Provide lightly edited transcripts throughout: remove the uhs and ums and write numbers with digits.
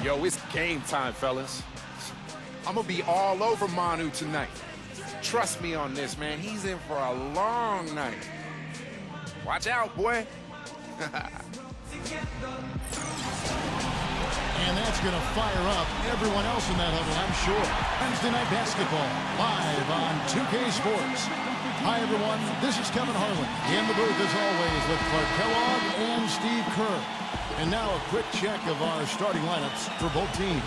Yo, it's game time, fellas. I'm gonna be all over Manu tonight. Trust me on this, man. He's in for a long night. Watch out, boy. And that's going to fire up everyone else in that huddle, I'm sure. Wednesday Night Basketball, live on 2K Sports. Hi, everyone. This is Kevin Harlan. In the booth, as always, with Clark Kellogg and Steve Kerr. And now a quick check of our starting lineups for both teams.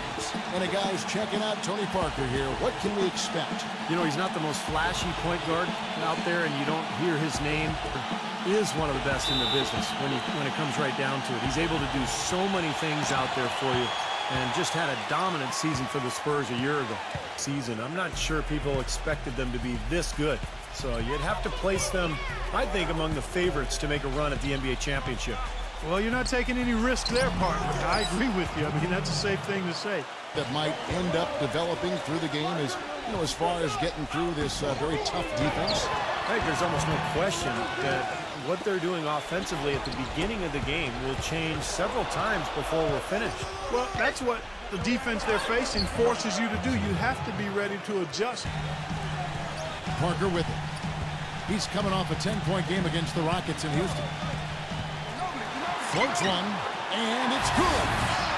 And guys, checking out Tony Parker here. What can we expect? You know, he's not the most flashy point guard out there, and you don't hear his name. He is one of the best in the business when it comes right down to it. He's able to do so many things out there for you, and just had a dominant season for the Spurs a year ago. I'm not sure people expected them to be this good. So you'd have to place them, I think, among the favorites to make a run at the NBA championship. Well, you're not taking any risks there, partner. I agree with you. I mean, that's a safe thing to say. That might end up developing through the game is, you know, as far as getting through this very tough defense. I think there's almost no question that what they're doing offensively at the beginning of the game will change several times before we're finished. Well, that's what the defense they're facing forces you to do. You have to be ready to adjust. Parker with it. He's coming off a 10-point game against the Rockets in Houston. Floats one, and it's good.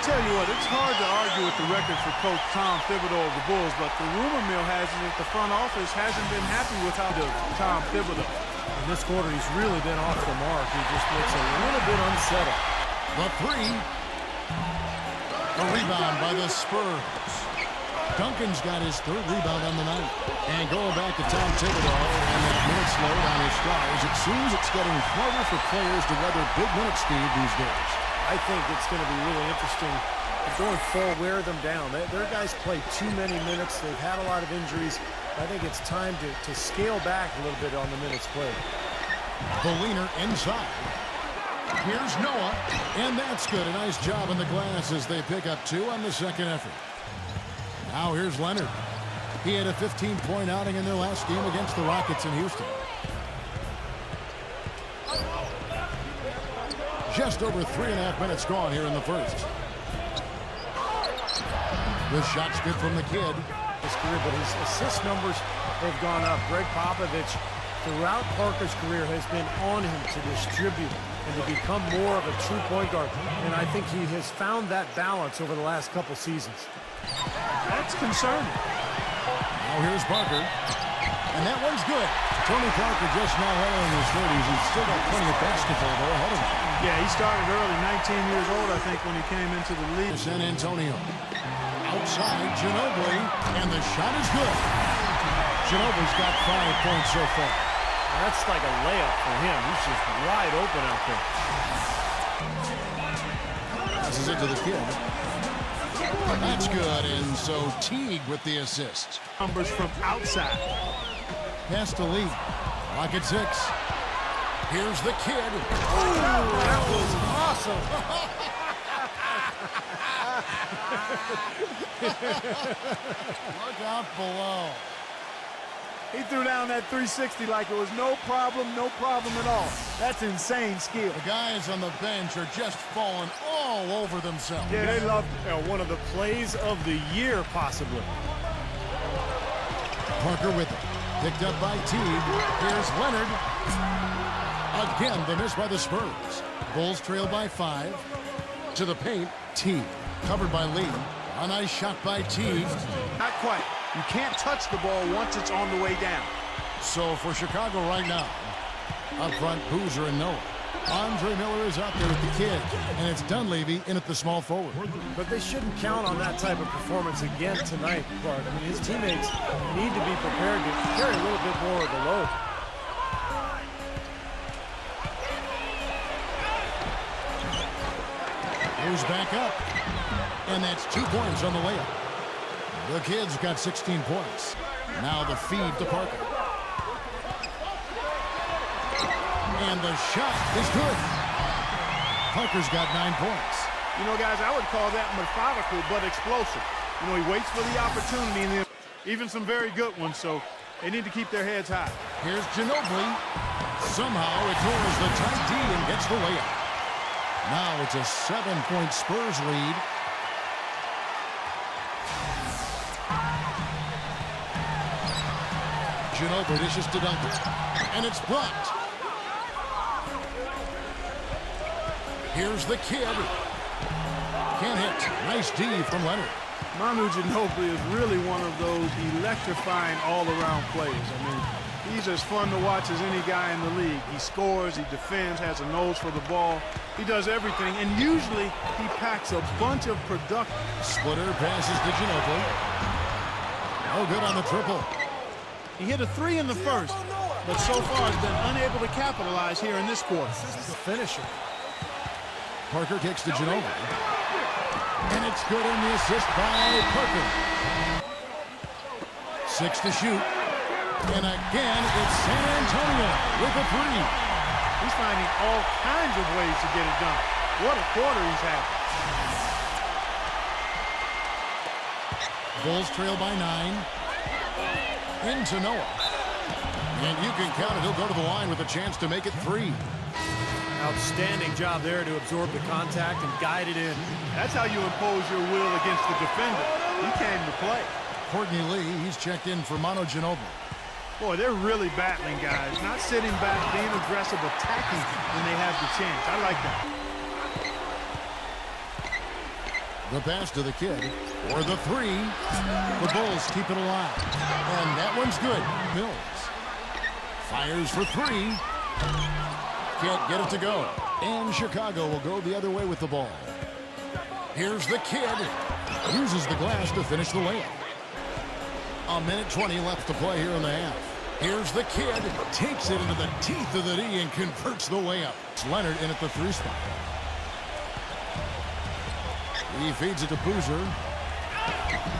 Tell you what, it's hard to argue with the record for Coach Tom Thibodeau of the Bulls, but the rumor mill has it that the front office hasn't been happy with how Tom Thibodeau. In this quarter, he's really been off the mark. He just looks a little bit unsettled. The three. A rebound by the Spurs. Duncan's got his third rebound on the night. And going back to Tom Thibodeau and that minute load on his Stars, it seems it's getting harder for players to weather big minute speed these days. I think it's going to be really interesting. Going full, wear them down. Their guys play too many minutes. They've had a lot of injuries. I think it's time to scale back a little bit on the minutes played. Beliner inside. Here's Noah, and that's good. A nice job on the glass as they pick up two on the second effort. Now here's Leonard. He had a 15-point outing in their last game against the Rockets in Houston. Just over 3.5 minutes gone here in the first. The shot's good from the kid. His career, but his assist numbers have gone up. Greg Popovich, throughout Parker's career, has been on him to distribute and to become more of a true point guard. And I think he has found that balance over the last couple seasons. That's concerning. Now here's Parker. And that one's good. Tony Parker just now entering his 30s. He's still got plenty of basketball though ahead of him. Yeah, he started early, 19 years old, I think, when he came into the league. San Antonio. Outside, Ginobili, and the shot is good. Ginobili's got 5 points so far. That's like a layup for him. He's just wide open out there. Passes it to the kid. That's good, and so Teague with the assist. Numbers from outside. Pass to Lee. Rocket 6. Here's the kid. Oh, that was awesome. Look out below. He threw down that 360 like it was no problem at all. That's insane skill. The guys on the bench are just falling all over themselves. Yeah, they love one of the plays of the year, possibly. Parker with it. Picked up by Teague. Here's Leonard. Again, the miss by the Spurs. Bulls trail by 5. To the paint, Teague. Covered by Lee. A nice shot by Teague. Not quite. You can't touch the ball once it's on the way down. So for Chicago right now, up front, Boozer and Noah. Andre Miller is out there with the kid, and it's Dunleavy in at the small forward. But they shouldn't count on that type of performance again tonight, Clark. I mean, his teammates need to be prepared to carry a little bit more of the load. Moves back up, and that's 2 points on the layup. The kid's got 16 points. Now the feed to Parker. And the shot is good. Parker's got 9 points. You know, guys, I would call that methodical but explosive. You know, he waits for the opportunity, and then even some very good ones, so they need to keep their heads high. Here's Ginobili. Somehow ignores the tight D and gets the layup. Now it's a 7-point Spurs lead. Ginobili dishes to Duncan. And it's blocked. Here's the kid. Can't hit. Nice D from Leonard. Manu Ginobili is really one of those electrifying all-around players. I mean, he's as fun to watch as any guy in the league. He scores, he defends, has a nose for the ball. He does everything, and usually he packs a bunch of production. Splitter passes to Ginobili. No good on the triple. He hit a 3 in the first, but so far has been unable to capitalize here in this quarter. The finisher. Parker kicks to Ginobili. And it's good in the assist by Parker. 6 to shoot. And again, it's San Antonio with a 3. He's finding all kinds of ways to get it done. What a quarter he's had. Bulls trail by 9. Into Noah. And you can count it. He'll go to the line with a chance to make it 3. Outstanding job there to absorb the contact and guide it in. That's how you impose your will against the defender. He came to play. Courtney Lee, he's checked in for Manu Ginobili. Boy, they're really battling, guys. Not sitting back, being aggressive, attacking when they have the chance. I like that. The pass to the kid, or the 3. The Bulls keep it alive. And that one's good. Mills fires for 3. Can't get it to go. And Chicago will go the other way with the ball. Here's the kid. Uses the glass to finish the layup. 1:20 left to play here in the half. Here's the kid. Takes it into the teeth of the D and converts the layup. It's Leonard in at the 3 spot. He feeds it to Boozer.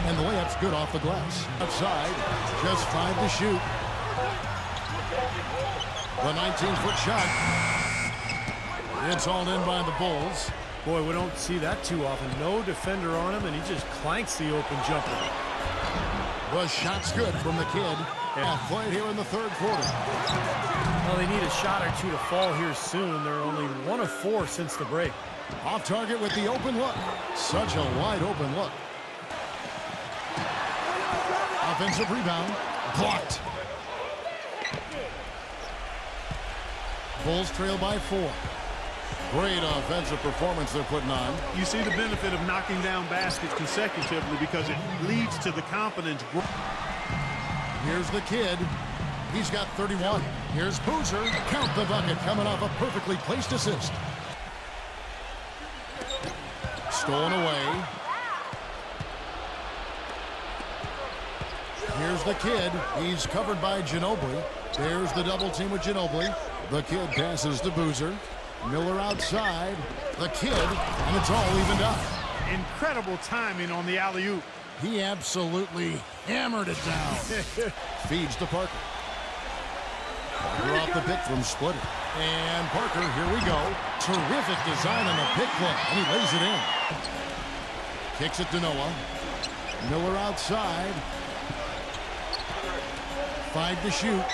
And the layup's good off the glass. Outside. Just 5 to shoot. The 19-foot shot. It's hauled in by the Bulls. Boy, we don't see that too often. No defender on him, and he just clanks the open jumper. The shot's good from the kid. Half played here in the 3rd quarter. Well, they need a shot or two to fall here soon. They're only 1 of 4 since the break. Off target with the open look. Such a wide open look. Offensive rebound. Blocked. Bulls trail by 4. Great offensive performance they're putting on. You see the benefit of knocking down baskets consecutively because it leads to the confidence. Here's the kid. He's got 31. Here's Boozer. Count the bucket coming off a perfectly placed assist. Stolen away. Here's the kid. He's covered by Ginobili. There's the double team with Ginobili. The kid passes to Boozer. Miller outside. The kid, and it's all evened up. Incredible timing on the alley-oop. He absolutely hammered it down. Feeds to Parker. Parker off the pick from Splitter. And Parker, here we go. Terrific design on the pick play, and he lays it in. Kicks it to Noah. Miller outside. 5 to shoot.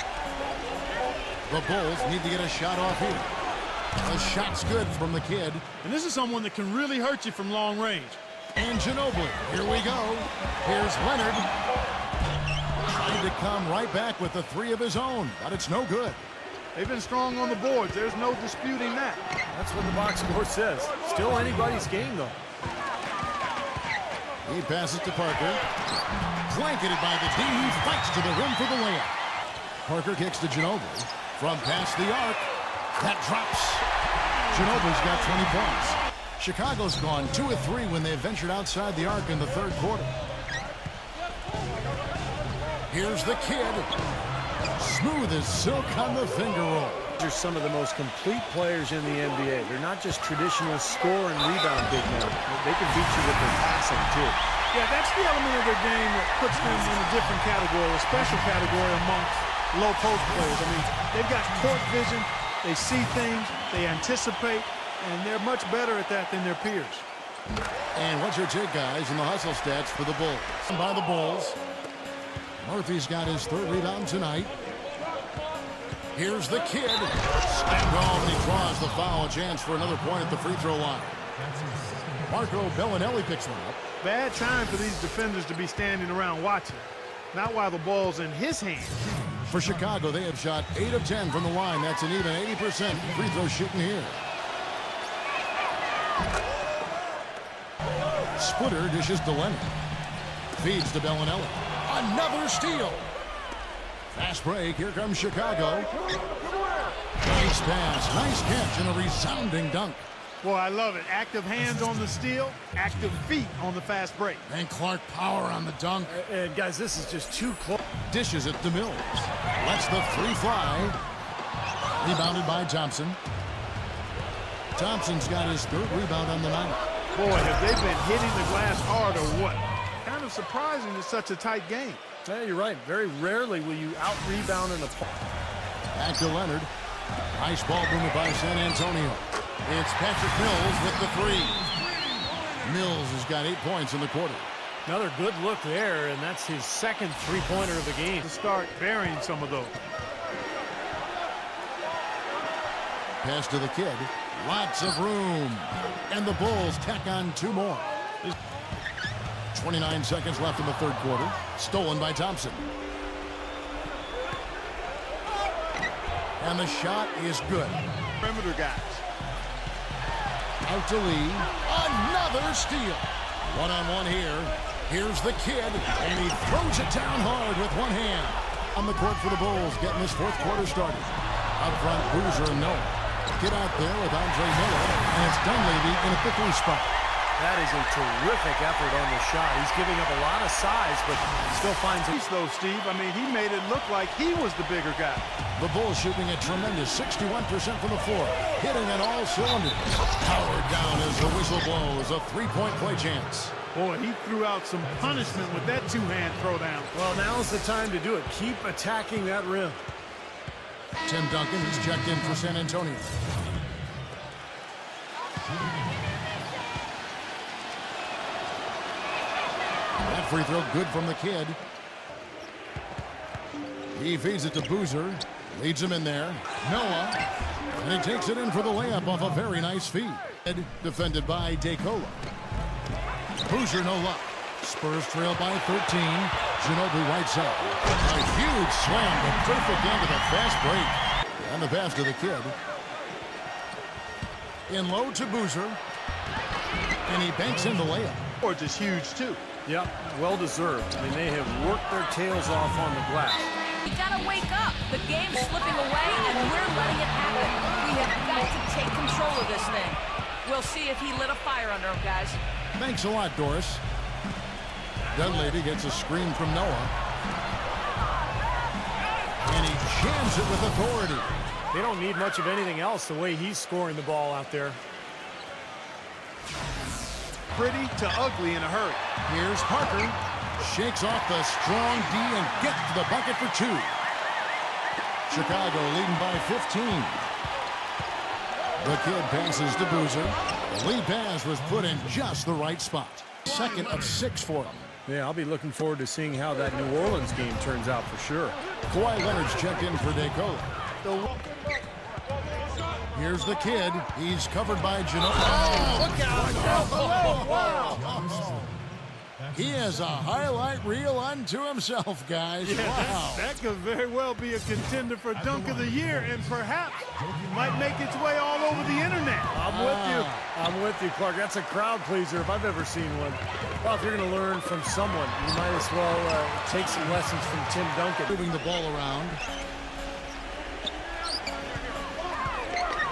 The Bulls need to get a shot off here. The shot's good from the kid. And this is someone that can really hurt you from long range. And Ginobili, here we go. Here's Leonard. Trying to come right back with the 3 of his own, but it's no good. They've been strong on the boards. There's no disputing that. That's what the box score says. Still anybody's game, though. He passes to Parker. Blanketed by the D. He fights to the rim for the layup. Parker kicks to Ginobili. From past the arc. That drops. Ginobili's got 20 points. Chicago's gone 2 of 3 when they ventured outside the arc in the 3rd quarter. Here's the kid. Smooth as silk on the finger roll. They're some of the most complete players in the NBA. They're not just traditional score and rebound big men. They can beat you with their passing, too. Yeah, that's the element of their game that puts them in a different category, a special category amongst low post players. I mean, they've got court vision, they see things, they anticipate, and they're much better at that than their peers. And what's your take, guys, in the hustle stats for the Bulls? By the Bulls. Murphy's got his 3rd rebound tonight. Here's the kid. Slammed home, and he draws the foul. A chance for another point at the free throw line. Marco Bellinelli picks one up. Bad time for these defenders to be standing around watching. Not while the ball's in his hand. For Chicago, they have shot 8 of 10 from the line. That's an even 80% free throw shooting here. Splitter dishes to Leonard. Feeds to Bellinelli. Another steal. Fast break. Here comes Chicago. Nice pass. Nice catch and a resounding dunk. Boy, I love it. Active hands on the steal, active feet on the fast break. And Clark power on the dunk. And guys, this is just too close. Dishes it to Mills. Lets the three fly. Rebounded by Thompson. Thompson's got his 3rd rebound on the night. Boy, have they been hitting the glass hard or what? Kind of surprising it's such a tight game. Yeah, you're right. Very rarely will you out-rebound an opponent. Back to Leonard. Nice ball movement by San Antonio. It's Patrick Mills with the 3. Mills has got 8 points in the quarter. Another good look there, and that's his 2nd three-pointer of the game. To start burying some of those. Pass to the kid. Lots of room. And the Bulls tack on 2 more. 29 seconds left in the 3rd quarter. Stolen by Thompson. And the shot is good. Perimeter guys. Out to Lee. Another steal. One-on-one here. Here's the kid. And he throws it down hard with one hand. On the court for the Bulls, getting this 4th quarter started. Up front, Boozer and Noah. Get out there with Andre Miller. And it's Dunleavy in a 3 spot. That is a terrific effort on the shot. He's giving up a lot of size, but still finds it. Though, Steve, I mean, he made it look like he was the bigger guy. The Bulls shooting a tremendous 61% from the floor. Hitting on all cylinders. Powered down as the whistle blows. A 3-point play chance. Boy, he threw out some punishment with that 2-hand throwdown. Well, now's the time to do it. Keep attacking that rim. Tim Duncan, he's checked in for San Antonio. That free throw good from the kid. He feeds it to Boozer. Leads him in there. Noah. And he takes it in for the layup off a very nice feed. Defended by DeCola. Boozer no luck. Spurs trail by 13. Ginobili right side. A huge slam, the perfect end of the fast break. And the pass to the kid. In low to Boozer. And he banks in the layup. Or just huge, too. Yep, well deserved. I mean, they have worked their tails off on the glass. We gotta wake up. The game's slipping away, and we're letting it happen. We have got to take control of this thing. We'll see if he lit a fire under him, guys. Thanks a lot, Doris. Dunleavy gets a screen from Noah. And he jams it with authority. They don't need much of anything else the way he's scoring the ball out there. Pretty to ugly in a hurry. Here's Parker. Shakes off the strong D and gets to the bucket for 2. Chicago leading by 15. The kid passes to Boozer. The lead pass was put in just the right spot. 2nd of 6 for him. Yeah, I'll be looking forward to seeing how that New Orleans game turns out for sure. Kawhi Leonard's checked in for DeCola. Here's the kid. He's covered by Ginobili. Oh, look out! Wow. He has a highlight reel unto himself, guys. Yeah, wow. that could very well be a contender for Dunk of the Year, and perhaps might make its way all over the internet. I'm with you. I'm with you, Clark. That's a crowd pleaser if I've ever seen one. Well, if you're going to learn from someone, you might as well take some lessons from Tim Duncan. Moving the ball around.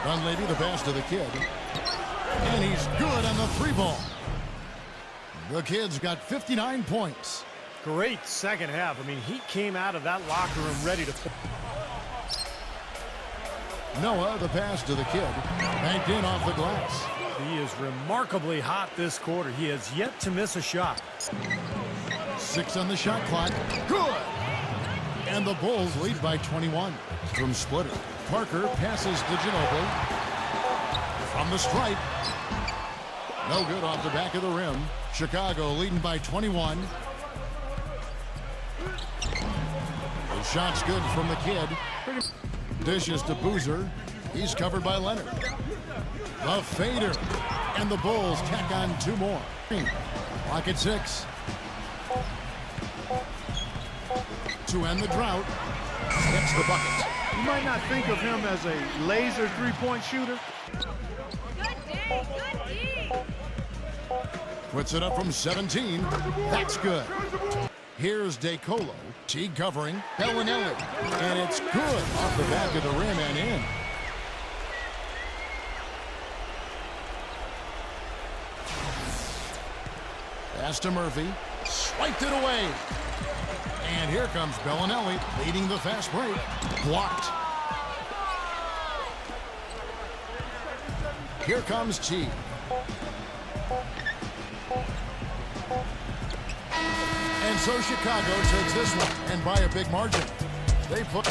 Dunleavy, the pass to the kid. And he's good on the 3-ball. The kid's got 59 points. Great second half. I mean, he came out of that locker room ready to play. Noah, the pass to the kid. Banked in off the glass. He is remarkably hot this quarter. He has yet to miss a shot. 6 on the shot clock. Good! And the Bulls lead by 21. From Splitter. Parker passes to Ginobili. From the stripe. No good off the back of the rim. Chicago leading by 21. The shot's good from the kid. Dishes to Boozer. He's covered by Leonard. The fader. And the Bulls tack on 2 more. Clock at 6. To end the drought. hits the bucket. You might not think of him as a laser three-point shooter. Puts it up from 17. That's good. Here's DeColo. T covering. Bellinelli. And it's good off the back of the rim and in. Pass to Murphy. Swiped it away. And here comes Bellinelli leading the fast break. Blocked. Here comes T. And so Chicago takes this one, and by a big margin. They put